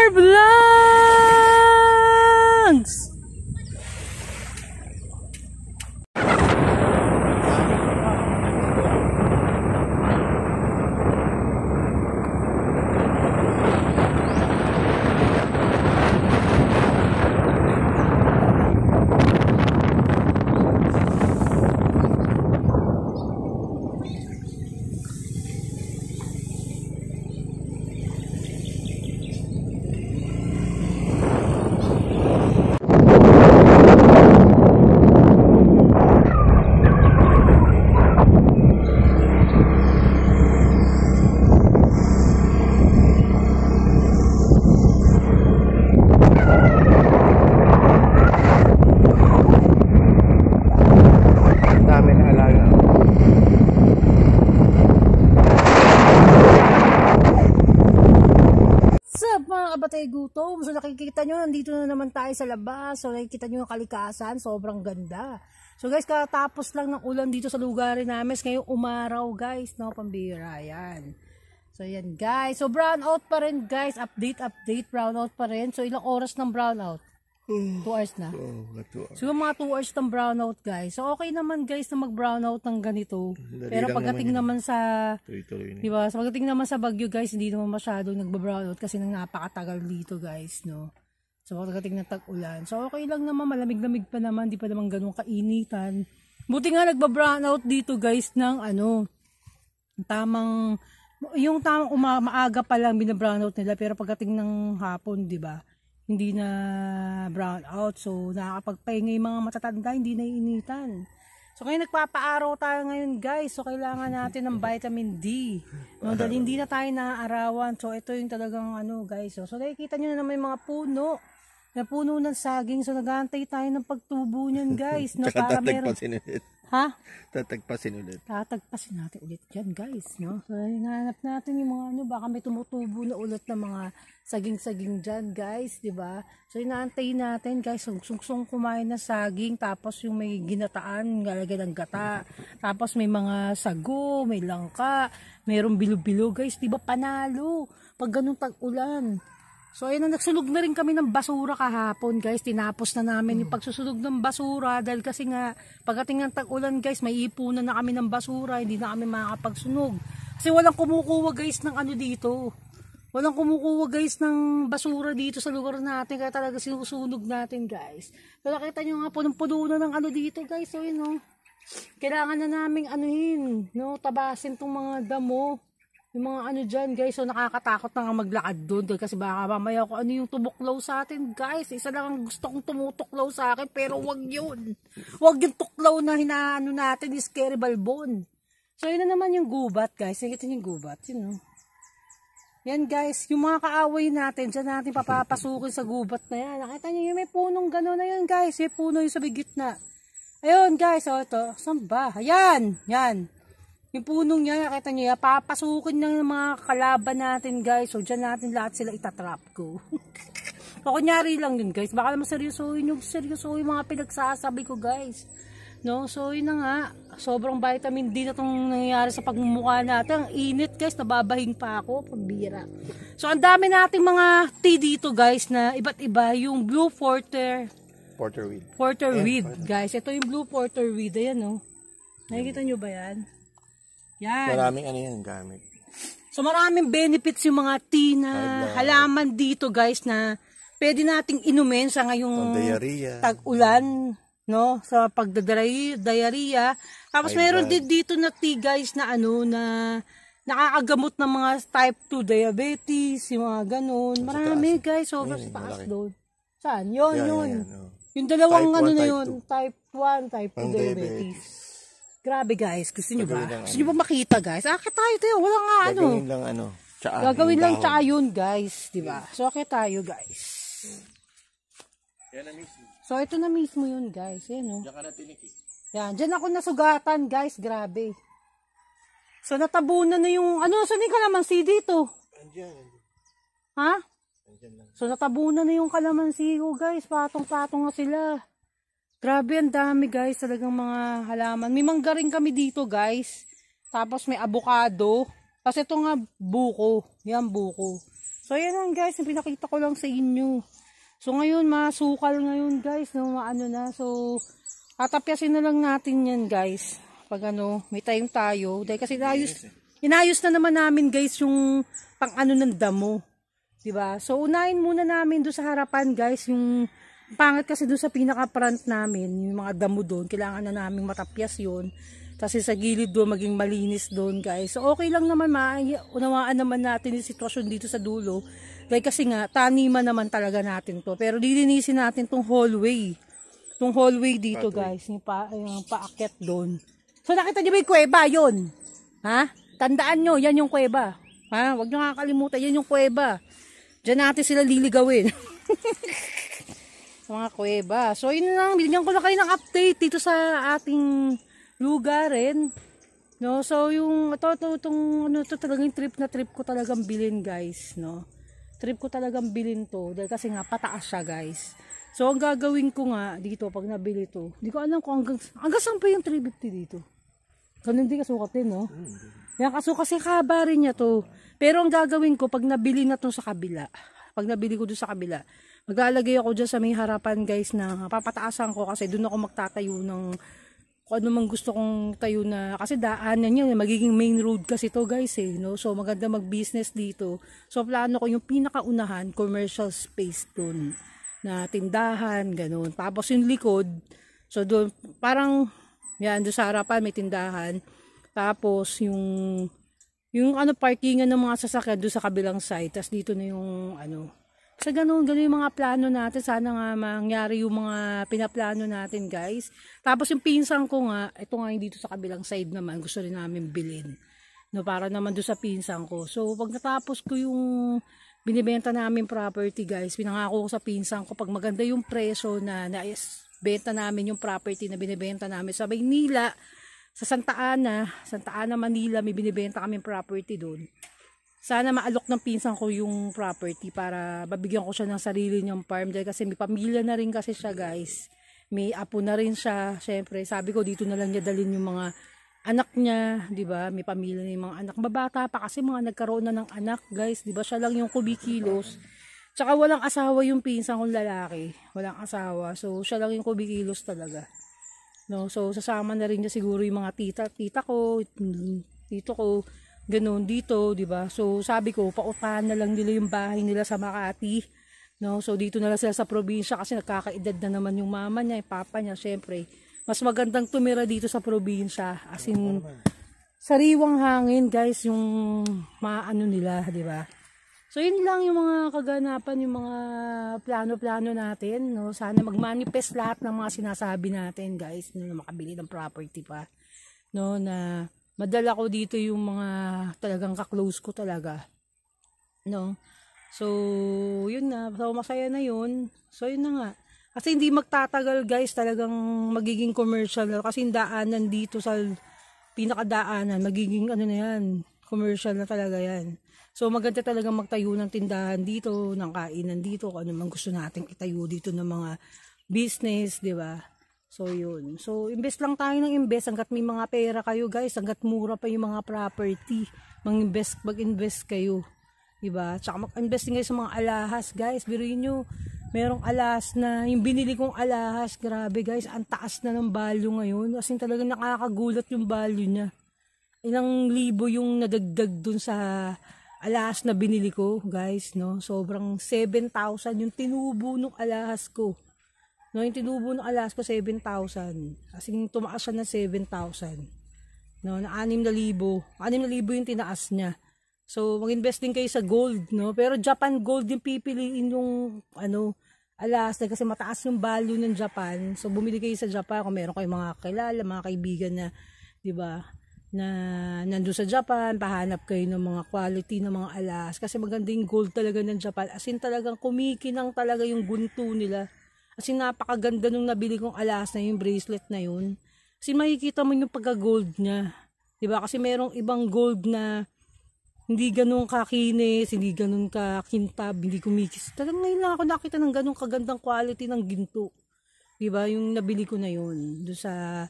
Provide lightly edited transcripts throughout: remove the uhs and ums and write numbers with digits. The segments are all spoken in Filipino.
more vlogs! Kabatay gutom. So nakikita nyo, nandito na naman tayo sa labas. So nakikita nyo yung kalikasan, sobrang ganda. So guys, katapos lang ng ulan dito sa lugar namin. Ngayong umaraw guys, no, pambira yan. So yan guys, so brownout pa rin guys, update, brownout pa rin. So ilang oras ng brownout? 2 hours na. So mga 2 hours ng brownout guys. So okay naman guys na mag brownout ng ganito. Pero pagdating naman sa diba, so pagdating naman sa Baguio guys, hindi naman masyadong nagba-brownout kasi nang napakatagal dito guys, no. So pagdating ng tag-ulan. So okay lang naman, malamig-lamig pa naman, di pa naman ganun kainitan. Buti nga nagba-brownout dito guys ng ano, tamang maaga pa lang bina-brownout nila, pero pagdating ng hapon, di ba? Hindi na brown out, so nakakapagpahinga yung mga matatanda, hindi na initan. So kaya nagpapaaraw tayo ngayon guys, so kailangan natin ng vitamin D, no, dahil hindi na tayo naaarawan. So ito yung talagang ano guys, so nakikita nyo na naman yung mga puno ng saging, so nag-aantay tayo ng pagtubo nyan guys, no, para meron. Ha? Tatagpasin natin ulit yan guys, no? So hinahanap natin yung mga ano, baka may tumutubo na ulit ng mga saging-saging dyan guys, di ba? So inaantay natin guys, sungsong kumain na saging, tapos yung may ginataan, lalagyan ng gata, tapos may mga sago, may langka, mayroong bilo-bilo guys, di ba? Panalo pag ganun tag-ulan. So ayun na, nagsunog na rin kami ng basura kahapon guys. Tinapos na namin yung pagsusunog ng basura dahil kasi nga pagdating ng tag-ulan guys, may ipunan na kami ng basura, hindi na kami makakapagsunog. Kasi walang kumukuha guys ng ano dito. Walang kumukuha guys ng basura dito sa lugar natin, kaya talaga sinusunog natin guys. So nakita nyo nga, punong-puno na ng ano dito guys. So yun, no? Kailangan na naming anuhin, no? Tabasin tong mga damo. Yung mga ano dyan guys, so nakakatakot na nga maglakad doon kasi baka mamaya kung ano yung tumuklaw sa atin guys. Isa lang ang gusto kong tumutuklaw sa akin, pero wag yun. Wag yung tuklaw na hinaano natin, yung scary balbon. So yun na naman yung gubat guys. Nakita yung gubat, yun, no? Yan guys, yung mga kaaway natin, dyan natin papapasukin sa gubat na yan. Nakita nyo yung may punong gano'n na yun guys, may puno yung sa gitna. Ayun guys, o ito, saan ba? Ayan, yan. Yung punong niya, nakita nyo, papasukin ng mga kalaban natin guys. So dyan natin lahat sila itatrap ko. So kunyari lang yun guys. Baka naman seryosohin yung mga pinagsasabi ko guys. No? So yun na nga. Sobrang vitamin D na itong nangyayari sa pagmumukha natin. Ang init guys. Nababahing pa ako. Pagbira. So ang dami nating mga tea dito guys na iba't iba. Yung blue porterweed guys. Ito yung blue porterweed. Ayan, no? Nakikita nyo ba yan? Yan. Maraming ano yan gamit. So maraming benefits yung mga tea na halaman dito guys na pwede nating inumin sa ngayong tag-ulan, no? Sa pagdadiarrhea. Tapos mayroon din dito na tea guys na ano na nakakagamot ng mga type 2 diabetes, yung mga ganun. Marami guys, sobrang taas doon. Saan? Yun. Yung dalawang type ano na yun, type 1, type 2 diabetes. Grabe guys, gusto nyo ba? Gusto nyo ba makita guys? Akit tayo, wala nga ano. Gagawin lang ano, tsaa. Gagawin lang tsaa yun guys, diba? So akit tayo guys. Yan na mismo. So ito na mismo yun guys, yan o. Diyan ka na tiniki. Yan, dyan ako nasugatan guys, grabe. So natabunan na yung, ano, saan yung kalamansi dito? Andiyan. Ha? Andiyan lang. So natabunan na yung kalamansi ko guys, patong-patong na sila. Grabe, ang dami guys, talagang mga halaman. May mangga rin kami dito guys. Tapos may avocado. Kasi ito nga buko. Yan buko. So ayan lang guys, yung pinakita ko lang sa inyo. So ngayon, masukal ngayon guys, no, maano na. So tatapyasin na lang natin yan guys. Pag ano, may time tayo. Dahil kasi inayos na naman namin guys yung pang ano ng damo. Diba? So unahin muna namin doon sa harapan guys, yung pangit kasi doon sa pinaka-front namin, yung mga damo doon, kailangan na namin matapyas yun. Kasi sa gilid doon, maging malinis doon guys. So okay lang naman, unawaan naman natin yung sitwasyon dito sa dulo. Dahil kasi nga, taniman naman talaga natin to. Pero dilinisin natin tong hallway. Tong hallway dito guys, yung paakyat doon. So nakita niyo ba yung kuweba yun? Ha? Tandaan nyo, yan yung kuweba. Ha? Huwag nyo kakalimutan, yan yung kuweba. Diyan natin sila liligawin. Mga kuweba. So yun lang, binigyan ko na kayo ng update dito sa ating lugarin. No, so yung itong talagang trip ko talagang bilhin guys, no. Trip ko talagang bilhin to dahil kasi nga pataas siya guys. So ang gagawin ko nga dito pag nabili to, hindi ko alam kung hanggang saan pa yung 350 dito. Ganun din kasukat din, no. Yan kasi kaba rin niya to. Pero ang gagawin ko pag nabili na to sa kabila, pag nabili ko doon sa kabila, maglalagay ako dyan sa may harapan guys na papataasan ko kasi doon ako magtatayo ng kung ano mang gusto kong tayo na, kasi daanan yun, magiging main road kasi to guys eh, no? So maganda mag-business dito. So plano ko yung pinakaunahan, commercial space doon, na tindahan, ganun. Tapos yung likod, so doon, parang, yan, doon sa harapan may tindahan. Tapos yung ano, parkingan ng mga sasakyan doon sa kabilang side. Tapos dito na yung ano, sa ganun yung mga plano natin. Sana nga mangyari yung mga pinaplano natin guys. Tapos yung pinsan ko nga, ito nga yung dito sa kabilang side naman, gusto rin namin bilhin. No, para naman doon sa pinsan ko. So pag natapos ko yung binibenta namin property guys, pinangako ko sa pinsan ko pag maganda yung presyo na benta namin yung property na binibenta namin sa Maynila, sa Santa Ana, Manila, may binibenta kami property doon. Sana maalok ng pinsan ko yung property para babigyan ko siya ng sarili niyang farm dahil kasi may pamilya na rin kasi siya guys. May apo na rin siya. Syempre, sabi ko dito na lang niya dalhin yung mga anak niya, 'di ba? May pamilya na yung mga anak. Babata pa kasi mga nagkaroon na ng anak, guys, 'di ba? Siya lang yung kubikilos. Tsaka walang asawa yung pinsan kong lalaki. Walang asawa. So siya lang yung kubikilos talaga. No, so sasama na rin niya siguro yung mga tita ko, tito ko, ganoon dito, 'di ba? So sabi ko, paupahan na lang nila yung bahay nila sa Makati. No, so dito na lang sila sa probinsya kasi nagkakaedad na naman yung mama niya, yung papa niya, syempre. Mas magandang tumira dito sa probinsya, as in sariwang hangin, guys, yung maano nila, 'di ba? So yun lang yung mga kaganapan, yung mga plano-plano natin, no? Sana mag-manifest lahat ng mga sinasabi natin, guys, na makabili ng property pa, no, na madala ko dito yung mga talagang ka-close ko talaga, no. So yun na, so masaya na yun. So yun na nga, kasi hindi magtatagal, guys, talagang magiging commercial na, kasi yung daanan dito sa pinakadaanan, magiging ano na yan, commercial na talaga yan. So maganda talaga magtayo ng tindahan dito, ng kainan dito, kung ano man gusto nating itayo dito ng mga business, 'di ba? So yun. So invest lang tayo ng invest hangga't may mga pera kayo, guys, hangga't mura pa yung mga property. Mag-invest kayo, 'di ba? Tsaka mag-invest kayo sa mga alahas, guys. Biruin niyo, merong alahas na yung binili kong alahas, grabe, guys, ang taas na ng value ngayon. Kasi talagang nakakagulat yung value niya. Ilang libo yung nadagdag dun sa alahas na binili ko, guys, no? Sobrang 7,000 yung tinubo ng alahas ko. No, yung tinubo ng alahas ko 7,000. Kasi tumaas siya ng 7,000. No, na 6,000. 6,000 yung tinaas niya. So, mag-invest din kayo sa gold, no? Pero Japan gold yung pipiliin yung ano, alahas na kasi mataas yung value ng Japan. So, bumili kayo sa Japan kung meron kayong mga kilala, mga kaibigan na, 'di ba? Na nandun sa Japan, pahanap kayo ng mga quality ng mga alahas kasi maganda yung gold talaga ng Japan, as in talagang kumikinang talaga yung gunto nila, as in napakaganda nung nabili kong alahas na yung bracelet na yun, kasi makikita mo yung pagka-gold nya, diba? Kasi merong ibang gold na hindi ganun kakinis, hindi ganun kakintab, hindi kumikis. Talagang ngayon lang ako nakita ng ganun kagandang quality ng ginto, diba? Yung nabili ko na yun doon sa,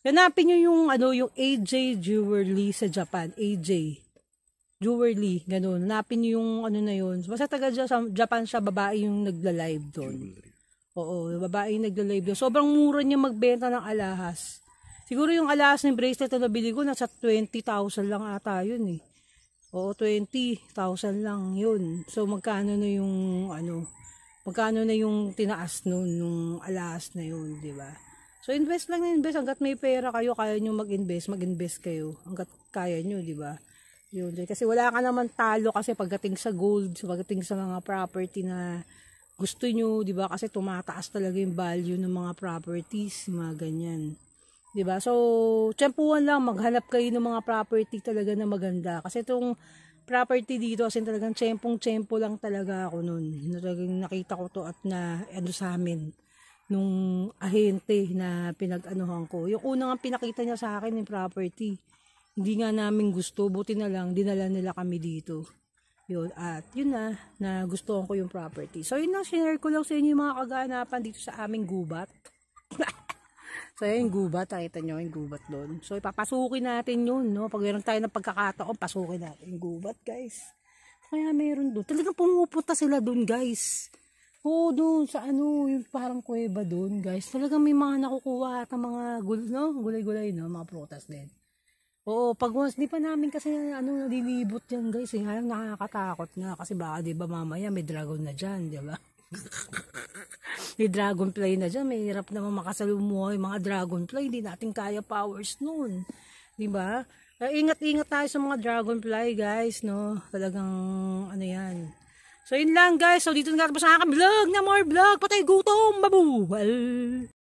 hanapin nyo yung ano, yung AJ Jewelry sa Japan, AJ. Jewelry, ganun. Hanapin niyo yung ano na yun. Basta taga Japan siya, babae yung nagla-live doon. Oo, babae yung nagla-live doon. Sobrang mura niya magbenta ng alahas. Siguro yung alahas ng bracelet na nabili ko, nasa 20,000 lang ata yun eh. Oo, 20,000 lang yun. So, magkano na yung, magkano na yung tinaas nun, yung alahas na yun, di ba? So, invest lang na invest. Hanggat may pera kayo, kaya nyo mag-invest kayo. Hanggat kaya nyo, di ba? Yun. Kasi wala ka naman talo kasi pagdating sa gold, pagdating sa mga property na gusto nyo, di ba? Kasi tumataas talaga yung value ng mga properties, mga ganyan. Diba? So, tsempuhan lang, maghanap kayo ng mga property talaga na maganda. Kasi itong property dito, kasi talagang tsempong-tsempo lang talaga ako nun. Talagang nakita ko to at na sa amin nung ahente na pinag-anuhan ko. Yung unang pinakita niya sa akin yung property. Hindi nga namin gusto, buti na lang, dinala nila kami dito. Yun, at yun na gustuhan ko yung property. So, yun na, share ko lang sa inyo yung mga kaganapan dito sa aming gubat. So, yung gubat, nakita nyo yung gubat doon. So, ipapasukin natin yun, no? Pag meron tayo ng pagkakataon, pasukin natin yung gubat, guys. Kaya meron doon. Talagang pumupunta sila doon, guys. Oo, doon, sa yung parang kuweba doon, guys. Talagang may mga nakukuha at mga gulay-gulay, no? Mga prutas din. Oo, pag once, di pa namin kasi, nalilibot yan, guys. Ngayon, nakakatakot nga. Kasi baka, di ba, mamaya may dragon na dyan, di ba? May dragonfly na dyan, may hirap naman makasalumuha yung mga dragonfly, hindi natin kaya powers nun, diba? Ingat-ingat tayo sa mga dragonfly, guys, no? Talagang, yan. So, yun lang, guys. So, dito nga tapos ang aking vlog na more vlog, patay gutom, babuwal!